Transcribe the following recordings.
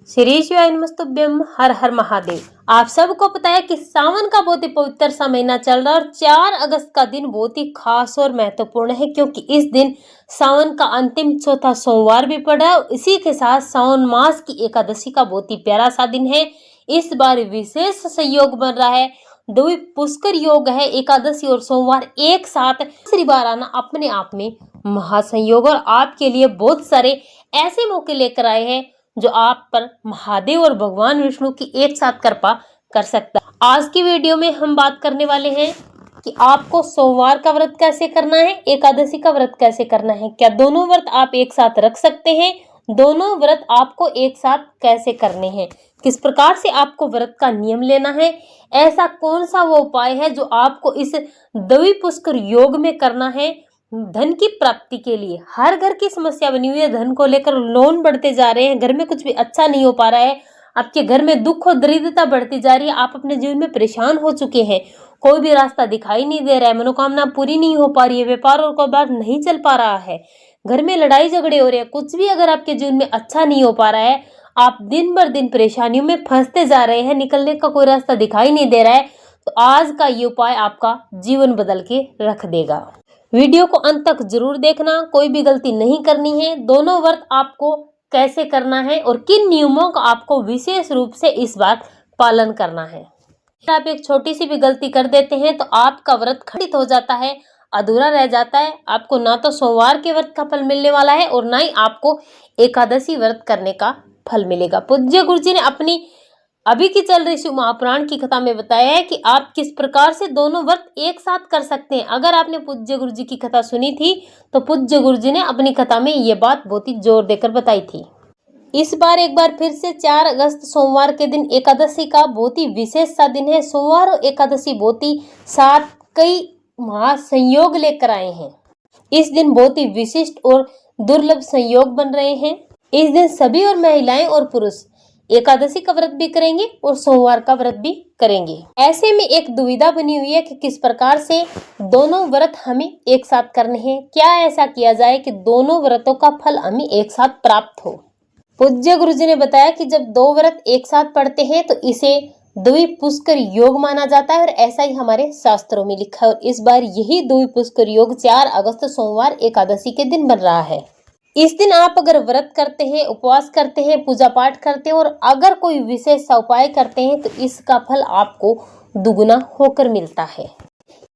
श्री शिवाय नमस्तुभ्यम। हर हर महादेव। आप सबको पता है कि सावन का बहुत ही पवित्र सा महीना चल रहा है और 4 अगस्त का दिन बहुत ही खास और महत्वपूर्ण है, क्योंकि इस दिन सावन का अंतिम चौथा सोमवार भी पड़ा है। इसी के साथ सावन मास की एकादशी का बहुत ही प्यारा सा दिन है। इस बार विशेष संयोग बन रहा है, द्वि पुष्कर योग है। एकादशी और सोमवार एक साथ तीसरी बार आना अपने आप में महासंयोग और आपके लिए बहुत सारे ऐसे मौके लेकर आए हैं जो आप पर महादेव और भगवान विष्णु की एक साथ कृपा कर सकता है। आज की वीडियो में हम बात करने वाले हैं कि आपको सोमवार का व्रत कैसे करना है, एकादशी का व्रत कैसे करना है, क्या दोनों व्रत आप एक साथ रख सकते हैं, दोनों व्रत आपको एक साथ कैसे करने हैं, किस प्रकार से आपको व्रत का नियम लेना है, ऐसा कौन सा वो उपाय है जो आपको इस द्वि पुष्कर योग में करना है धन की प्राप्ति के लिए। हर घर की समस्या बनी हुई है, धन को लेकर लोन बढ़ते जा रहे हैं, घर में कुछ भी अच्छा नहीं हो पा रहा है, आपके घर में दुख और दरिद्रता बढ़ती जा रही है, आप अपने जीवन में परेशान हो चुके हैं, कोई भी रास्ता दिखाई नहीं दे रहा है, मनोकामना पूरी नहीं हो पा रही है, व्यापार और कारोबार नहीं चल पा रहा है, घर में लड़ाई झगड़े हो रहे हैं, कुछ भी अगर आपके जीवन में अच्छा नहीं हो पा रहा है, आप दिन भर दिन परेशानियों में फंसते जा रहे हैं, निकलने का कोई रास्ता दिखाई नहीं दे रहा है, तो आज का ये उपाय आपका जीवन बदल के रख देगा। वीडियो को अंत तक जरूर देखना, कोई भी गलती नहीं करनी है। दोनों व्रत आपको कैसे करना है और किन नियमों का आपको विशेष रूप से इस बार पालन करना है। आप एक छोटी सी भी गलती कर देते हैं तो आपका व्रत खंडित हो जाता है, अधूरा रह जाता है। आपको ना तो सोमवार के व्रत का फल मिलने वाला है और ना ही आपको एकादशी व्रत करने का फल मिलेगा। पूज्य गुरु जी ने अपनी अभी की चल रही शिव महापुराण की कथा में बताया है कि आप किस प्रकार से दोनों व्रत एक साथ कर सकते हैं। अगर आपने पूज्य गुरु जी की कथा सुनी थी तो पूज्य गुरु जी ने अपनी कथा में ये बात बहुत ही जोर देकर बताई थी। इस बार एक बार फिर से 4 अगस्त सोमवार के दिन एकादशी का बहुत ही विशेष सा दिन है। सोमवार और एकादशी बहुत ही साथ कई महासंयोग लेकर आए हैं। इस दिन बहुत ही विशिष्ट और दुर्लभ संयोग बन रहे हैं। इस दिन सभी और महिलाएं और पुरुष एकादशी का व्रत भी करेंगे और सोमवार का व्रत भी करेंगे। ऐसे में एक दुविधा बनी हुई है कि किस प्रकार से दोनों व्रत हमें एक साथ करने हैं। क्या ऐसा किया जाए कि दोनों व्रतों का फल हमें एक साथ प्राप्त हो। पूज्य गुरु जी ने बताया कि जब दो व्रत एक साथ पढ़ते हैं तो इसे द्वि पुष्कर योग माना जाता है और ऐसा ही हमारे शास्त्रों में लिखा है। और इस बार यही द्वि पुष्कर योग 4 अगस्त सोमवार एकादशी के दिन बन रहा है। इस दिन आप अगर व्रत करते हैं, उपवास करते हैं, पूजा पाठ करते हैं और अगर कोई विशेष उपाय करते हैं तो इसका फल आपको दुगुना होकर मिलता है।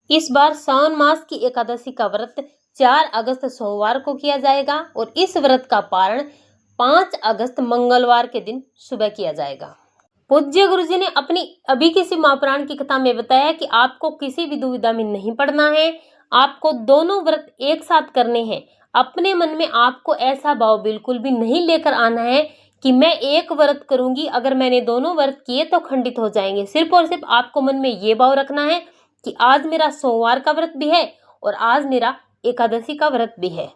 इस बार सावन मास की एकादशी का व्रत 4 अगस्त सोमवार को किया जाएगा और इस व्रत का पारण 5 अगस्त मंगलवार के दिन सुबह किया जाएगा। पूज्य गुरु जी ने अपनी अभी किसी महापुराण की कथा में बताया कि आपको किसी भी दुविधा में नहीं पड़ना है, आपको दोनों व्रत एक साथ करने हैं। अपने मन में आपको ऐसा भाव बिल्कुल भी नहीं लेकर आना है कि मैं एक व्रत करूंगी, अगर मैंने दोनों व्रत किए तो खंडित हो जाएंगे। सिर्फ और सिर्फ आपको मन में ये भाव रखना है कि आज मेरा सोमवार का व्रत भी है और आज मेरा एकादशी का व्रत भी है।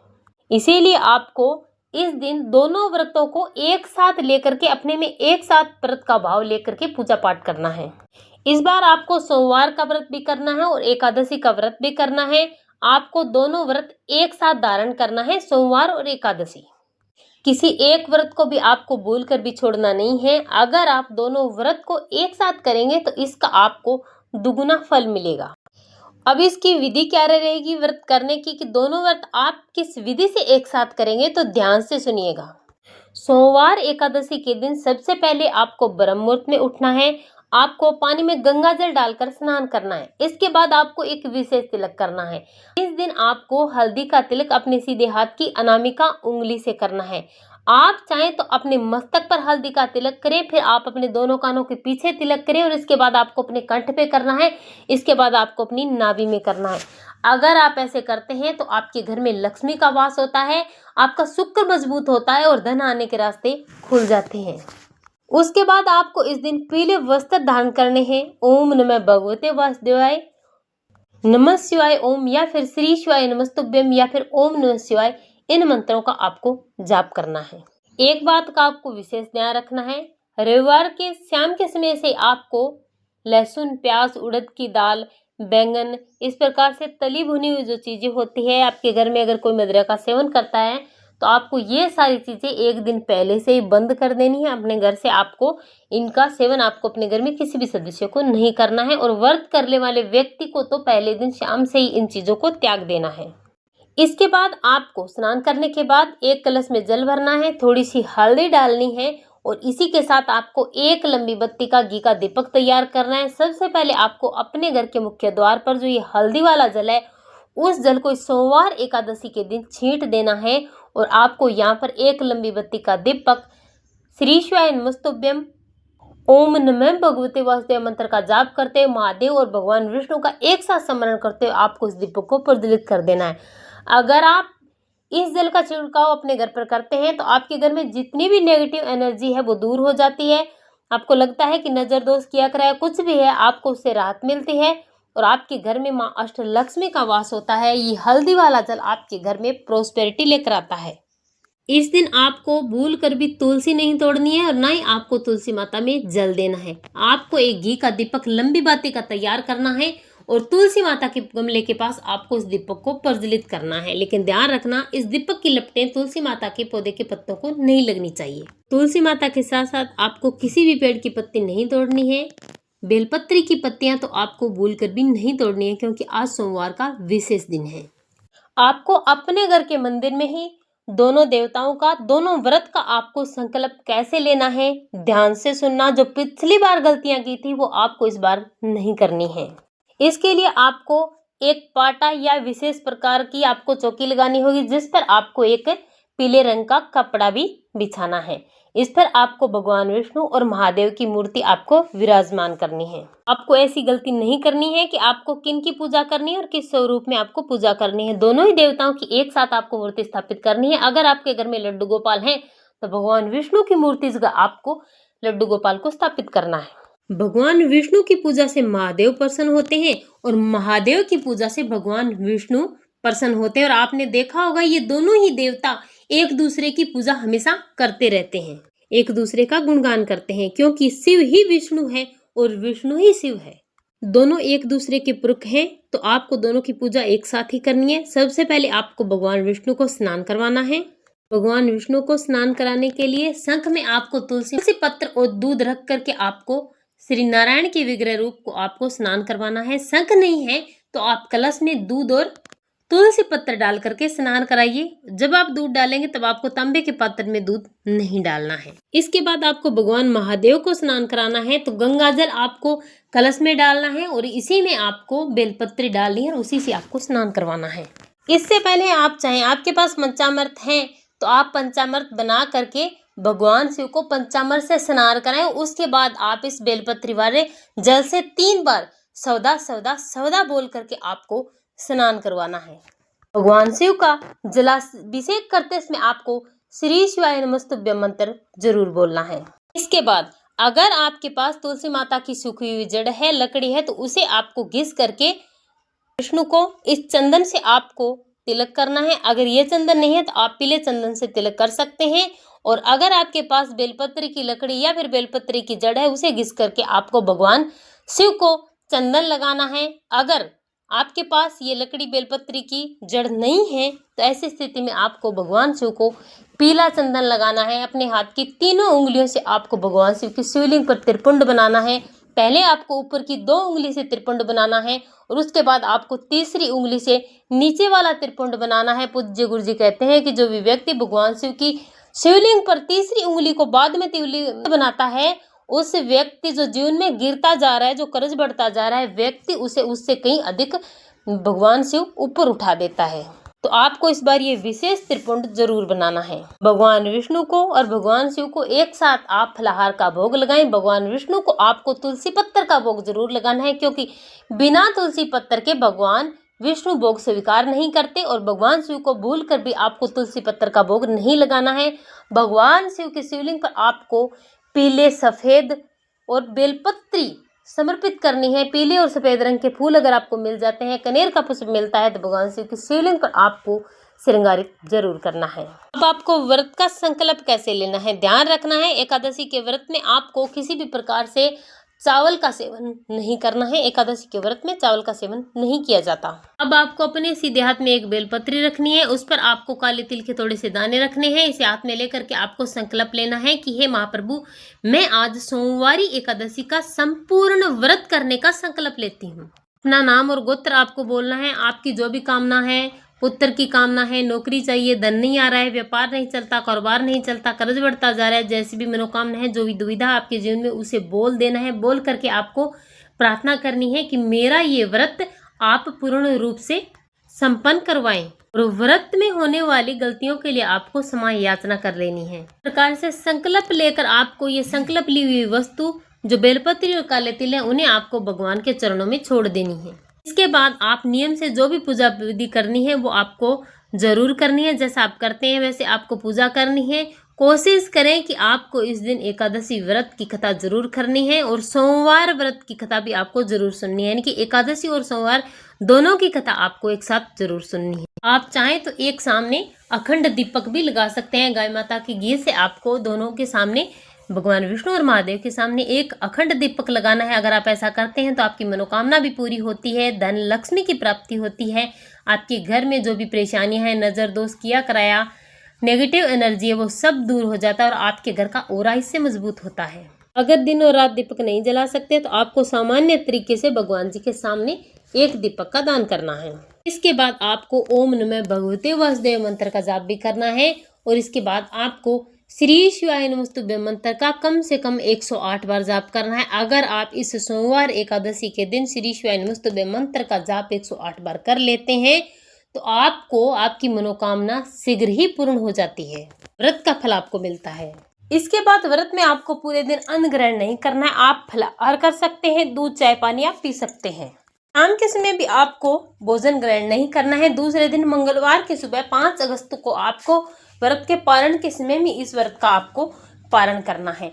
इसीलिए आपको इस दिन दोनों व्रतों को एक साथ लेकर के अपने में एक साथ व्रत का भाव लेकर के पूजा पाठ करना है। इस बार आपको सोमवार का व्रत भी करना है और एकादशी का व्रत भी करना है। आपको दोनों व्रत एक साथ धारण करना है, सोमवार और एकादशी। किसी एक व्रत को भी आपको भूलकर भी छोड़ना नहीं है। अगर आप दोनों व्रत को एक साथ करेंगे तो इसका आपको दुगुना फल मिलेगा। अब इसकी विधि क्या रहेगी व्रत करने की कि दोनों व्रत आप किस विधि से एक साथ करेंगे, तो ध्यान से सुनिएगा। सोमवार एकादशी के दिन सबसे पहले आपको ब्रह्म मुहूर्त में उठना है। आपको पानी में गंगा जल डालकर स्नान करना है। इसके बाद आपको एक विशेष तिलक करना है। इस दिन आपको हल्दी का तिलक अपने सीधे हाथ की अनामिका उंगली से करना है। आप चाहें तो अपने मस्तक पर हल्दी का तिलक करें, फिर आप अपने दोनों कानों के पीछे तिलक करें और इसके बाद आपको अपने कंठ पे करना है। इसके बाद आपको अपनी नाभि में करना है। अगर आप ऐसे करते हैं तो आपके घर में लक्ष्मी का वास होता है, आपका शुक्र मजबूत होता है और धन आने के रास्ते खुल जाते हैं। उसके बाद आपको इस दिन पीले वस्त्र धारण करने हैं। ओम नमः भगवते वासुदेवाय, नमः शिवाय ओम, या फिर श्री शिवाय नमस्तुभ्यम, या फिर ओम नमः शिवाय, इन मंत्रों का आपको जाप करना है। एक बात का आपको विशेष ध्यान रखना है, रविवार के शाम के समय से आपको लहसुन, प्याज, उड़द की दाल, बैंगन, इस प्रकार से तली भुनी हुई जो चीजें होती है, आपके घर में अगर कोई मदिरा का सेवन करता है तो आपको ये सारी चीज़ें एक दिन पहले से ही बंद कर देनी है। अपने घर से आपको इनका सेवन आपको अपने घर में किसी भी सदस्य को नहीं करना है, और व्रत करने वाले व्यक्ति को तो पहले दिन शाम से ही इन चीज़ों को त्याग देना है। इसके बाद आपको स्नान करने के बाद एक कलश में जल भरना है, थोड़ी सी हल्दी डालनी है, और इसी के साथ आपको एक लंबी बत्ती का घी का दीपक तैयार करना है। सबसे पहले आपको अपने घर के मुख्य द्वार पर जो ये हल्दी वाला जल है, उस जल को सोमवार एकादशी के दिन छींट देना है, और आपको यहाँ पर एक लंबी बत्ती का दीपक श्री शिवाय नमस्तुभ्यम ओम नमः भगवते वासुदेव मंत्र का जाप करते हुए महादेव और भगवान विष्णु का एक साथ स्मरण करते हुए आपको इस दीपक को प्रज्वलित कर देना है। अगर आप इस जल का छिड़काव अपने घर पर करते हैं तो आपके घर में जितनी भी नेगेटिव एनर्जी है वो दूर हो जाती है। आपको लगता है कि नजर दोष किया करा है, कुछ भी है, आपको उससे राहत मिलती है, और आपके घर में माँ अष्टलक्ष्मी का वास होता है। ये हल्दी वाला जल आपके घर में प्रोस्पेरिटी लेकर आता है। इस दिन आपको भूल कर भी तुलसी नहीं तोड़नी है, और ना ही आपको तुलसी माता में जल देना है। आपको एक घी का दीपक लंबी बाती का तैयार करना है, और तुलसी माता के गमले के पास आपको इस दीपक को प्रज्वलित करना है। लेकिन ध्यान रखना, इस दीपक की लपटें तुलसी माता के पौधे के पत्तों को नहीं लगनी चाहिए। तुलसी माता के साथ साथ आपको किसी भी पेड़ की पत्ती नहीं तोड़नी है। बेलपत्री की पत्तियां तो आपको भूल कर भी नहीं तोड़नी है, क्योंकि आज सोमवार का विशेष दिन है। आपको अपने घर के मंदिर में ही दोनों देवताओं का, दोनों व्रत का आपको संकल्प कैसे लेना है, ध्यान से सुनना। जो पिछली बार गलतियां की थी वो आपको इस बार नहीं करनी है। इसके लिए आपको एक पाटा या विशेष प्रकार की आपको चौकी लगानी होगी, जिस पर आपको एक पीले रंग का कपड़ा भी बिछाना है। इस पर आपको भगवान विष्णु और महादेव की मूर्ति आपको विराजमान करनी है। आपको ऐसी गलती नहीं करनी है कि आपको किन की पूजा करनी है और किस स्वरूप में आपको पूजा करनी है। दोनों ही देवताओं की एक साथ आपको मूर्ति स्थापित करनी है। अगर आपके घर में लड्डू गोपाल हैं तो भगवान विष्णु की मूर्ति जगह आपको लड्डू गोपाल को स्थापित करना है। भगवान विष्णु की पूजा से महादेव प्रसन्न होते हैं, और महादेव की पूजा से भगवान विष्णु प्रसन्न होते हैं। और आपने देखा होगा ये दोनों ही देवता एक दूसरे की पूजा हमेशा करते रहते हैं, एक दूसरे का गुणगान करते हैं, क्योंकि शिव ही विष्णु है और विष्णु ही शिव है। दोनों एक दूसरे के पुरुष हैं, तो आपको दोनों की पूजा एक साथ ही करनी है। सबसे पहले आपको भगवान विष्णु को स्नान करवाना है। भगवान विष्णु को स्नान कराने के लिए शंख में आपको तुलसी पत्र और दूध रख करके आपको श्री नारायण के विग्रह रूप को आपको स्नान करवाना है। शंख नहीं है तो आप कलश में दूध और तुलसी पत्र डाल करके स्नान कराइए। जब आप दूध डालेंगे तब आपको तांबे के पात्र में दूध नहीं डालना है। इसके बाद आपको भगवान महादेव को स्नान कराना है, तो गंगा जल आपको कलश में डालना है, और इसी में आपको बेलपत्री डालनी है, और उसी से आपको स्नान करवाना है। इससे पहले आप चाहें, आपके पास पंचामृत है तो आप पंचामृत बना करके भगवान शिव को पंचामृत से स्नान कराएं। उसके बाद आप इस बेलपत्री वाले जल से 3 बार सौदा सौदा सौदा बोल करके आपको स्नान करवाना है। भगवान शिव का जलाभिषेक करते समय आपको श्री शिवाय नमस्तुभ्यम मंत्र जरूर बोलना है। इसके बाद अगर आपके पास तुलसी माता की सूखी हुई जड़ है, लकड़ी है, तो उसे आपको घिस करके विष्णु को इस चंदन से आपको तिलक करना है। अगर ये चंदन नहीं है तो आप पीले चंदन से तिलक कर सकते हैं। और अगर आपके पास बेलपत्री की लकड़ी या फिर बेलपत्री की जड़ है, उसे घिस करके आपको भगवान शिव को चंदन लगाना है। अगर आपके पास ये लकड़ी बेलपत्री की जड़ नहीं है तो ऐसी स्थिति में आपको भगवान शिव को पीला चंदन लगाना है। अपने हाथ की तीनों उंगलियों से आपको भगवान शिव की शिवलिंग पर त्रिपुंड बनाना है। पहले आपको ऊपर की 2 उंगली से त्रिपुंड बनाना है, और उसके बाद आपको तीसरी उंगली से नीचे वाला त्रिपुंड बनाना है। पूज्य गुरु जी कहते हैं कि जो भी व्यक्ति भगवान शिव की शिवलिंग पर तीसरी उंगली को बाद में त्रिपुंड बनाता है, उस व्यक्ति जो जीवन में गिरता जा रहा है, जो कर्ज बढ़ता जा रहा है, व्यक्ति उसे उससे कहीं अधिक भगवान शिव ऊपर उठा देता है। तो आपको इस बार ये विशेष त्रिपुंड जरूर बनाना है। भगवान विष्णु को और भगवान शिव को एक साथ आप फलाहार का भोग लगाएं। भगवान विष्णु को आपको तुलसी पत्तर का भोग जरूर लगाना है, क्योंकि बिना तुलसी पत्तर के भगवान विष्णु भोग स्वीकार नहीं करते, और भगवान शिव को भूल कर भी आपको तुलसी पत्तर का भोग नहीं लगाना है। भगवान शिव की शिवलिंग पर आपको पीले, सफेद और बेलपत्री समर्पित करनी है। पीले और सफेद रंग के फूल अगर आपको मिल जाते हैं, कनेर का पुष्प मिलता है, तो भगवान शिव की शिवलिंग पर आपको श्रृंगारित जरूर करना है। अब आपको व्रत का संकल्प कैसे लेना है, ध्यान रखना है। एकादशी के व्रत में आपको किसी भी प्रकार से चावल का सेवन नहीं करना है। एकादशी के व्रत में चावल का सेवन नहीं किया जाता। अब आपको अपने सीधे हाथ में एक बेलपत्री रखनी है, उस पर आपको काले तिल के थोड़े से दाने रखने हैं। इसे हाथ में लेकर के आपको संकल्प लेना है कि हे महाप्रभु, मैं आज सोमवारी एकादशी का संपूर्ण व्रत करने का संकल्प लेती हूँ। अपना नाम और गोत्र आपको बोलना है। आपकी जो भी कामना है, पुत्र की कामना है, नौकरी चाहिए, धन नहीं आ रहा है, व्यापार नहीं चलता, कारोबार नहीं चलता, कर्ज बढ़ता जा रहा है, जैसी भी मनोकामना है, जो भी दुविधा आपके जीवन में, उसे बोल देना है। बोल करके आपको प्रार्थना करनी है कि मेरा ये व्रत आप पूर्ण रूप से संपन्न करवाएं और व्रत में होने वाली गलतियों के लिए आपको क्षमा याचना कर लेनी है। इस प्रकार से संकल्प लेकर आपको ये संकल्प ली हुई वस्तु जो बेलपत्री और काले तिल है, उन्हें आपको भगवान के चरणों में छोड़ देनी है। इसके बाद आप नियम से जो भी पूजा विधि करनी है वो आपको जरूर करनी है। जैसा आप करते हैं वैसे आपको पूजा करनी है। कोशिश करें कि आपको इस दिन एकादशी व्रत की कथा जरूर करनी है और सोमवार व्रत की कथा भी आपको जरूर सुननी है, यानी कि एकादशी और सोमवार दोनों की कथा आपको एक साथ जरूर सुननी है। आप चाहें तो एक सामने अखंड दीपक भी लगा सकते हैं। गाय माता की घी से आपको दोनों के सामने, भगवान विष्णु और महादेव के सामने एक अखंड दीपक लगाना है। अगर आप ऐसा करते हैं तो आपकी मनोकामना भी पूरी होती है, धन लक्ष्मी की प्राप्ति होती है। आपके घर में जो भी परेशानियां हैं, नजर दोष, किया कराया, नेगेटिव एनर्जी है, वो सब दूर हो जाता है और आपके घर का ऑरा इससे मजबूत होता है। अगर दिन और रात दीपक नहीं जला सकते तो आपको सामान्य तरीके से भगवान जी के सामने एक दीपक का दान करना है। इसके बाद आपको ओम नमः भगवते वासुदेव मंत्र का जाप भी करना है और इसके बाद आपको श्री शिवाय नमस्तुभ्यं मंत्र का कम से कम 108 बार जाप करना है। अगर आप इस सोमवार एकादशी के दिन श्री शिवाय नमस्तुभ्यं मंत्र का जाप 108 बार कर लेते हैं तो आपको आपकी मनोकामना शीघ्र ही पूर्ण हो जाती है, व्रत का फल आपको मिलता है। इसके बाद व्रत में आपको पूरे दिन अन्न ग्रहण नहीं करना है। आप फलाहार कर सकते हैं, दूध चाय पानी आप पी सकते हैं। शाम के समय भी आपको भोजन ग्रहण नहीं करना है। दूसरे दिन मंगलवार की सुबह 5 अगस्त को आपको व्रत के पारण के समय में इस व्रत का आपको पारण करना है।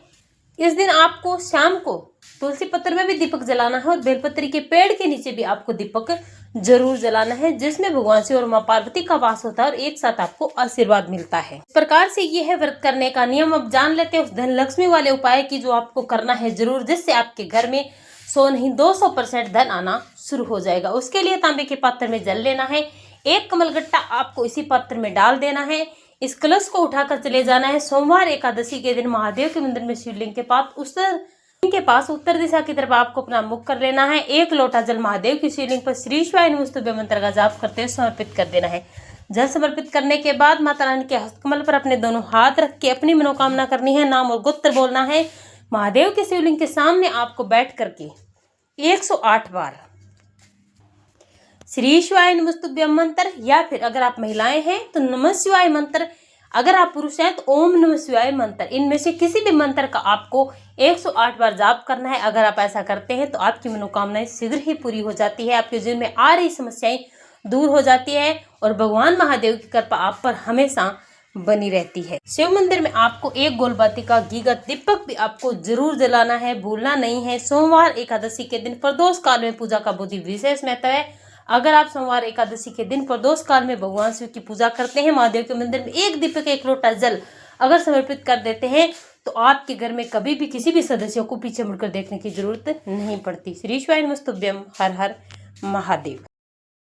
इस दिन आपको शाम को तुलसी पत्र में भी दीपक जलाना है और बेलपत्री के पेड़ के नीचे भी आपको दीपक जरूर जलाना है, जिसमें भगवान शिव और मां पार्वती का वास होता है और एक साथ आपको आशीर्वाद मिलता है। इस प्रकार से ये है व्रत करने का नियम। अब जान लेते हैं उस धन लक्ष्मी वाले उपाय की जो आपको करना है जरूर, जिससे आपके घर में 100 नहीं 200% धन आना शुरू हो जाएगा। उसके लिए तांबे के पात्र में जल लेना है। एक कमलगट्टा आपको इसी पात्र में डाल देना है। इस कलश को उठाकर चले जाना है। सोमवार एकादशी के दिन महादेव के मंदिर में शिवलिंग के पास उत्तर दिशा की तरफ आपको अपना मुख कर लेना है। 1 लोटा जल महादेव की शिवलिंग पर श्री शिवाय नमस्तुभ्यं मंत्र का जाप करते हुए समर्पित कर देना है। जल समर्पित करने के बाद माता रानी के हस्तकमल पर अपने दोनों हाथ रख के अपनी मनोकामना करनी है। नाम और गोत्र बोलना है। महादेव के शिवलिंग के सामने आपको बैठ करके 108 बार श्री शिवाय नमस्तुभ्यं मंत्र, या फिर अगर आप महिलाएं हैं तो नमः शिवाय मंत्र, अगर आप पुरुष हैं तो ओम नमः शिवाय मंत्र, इनमें से किसी भी मंत्र का आपको 108 बार जाप करना है। अगर आप ऐसा करते हैं तो आपकी मनोकामनाएं शीघ्र ही पूरी हो जाती है, आपके जीवन में आ रही समस्याएं दूर हो जाती है और भगवान महादेव की कृपा आप पर हमेशा बनी रहती है। शिव मंदिर में आपको 1 गोलबाती का घीगत दीपक भी आपको जरूर जलाना है, भूलना नहीं है। सोमवार एकादशी के दिन प्रदोष काल में पूजा का बहुत ही विशेष महत्व है। अगर आप सोमवार एकादशी के दिन प्रदोष काल में भगवान शिव की पूजा करते हैं, महादेव के मंदिर में 1 दीपक 1 लोटा जल अगर समर्पित कर देते हैं तो आपके घर में कभी भी किसी भी सदस्य को पीछे मुड़कर देखने की जरूरत नहीं पड़ती। श्री शिवाय नमस्तुभ्यं। हर हर महादेव।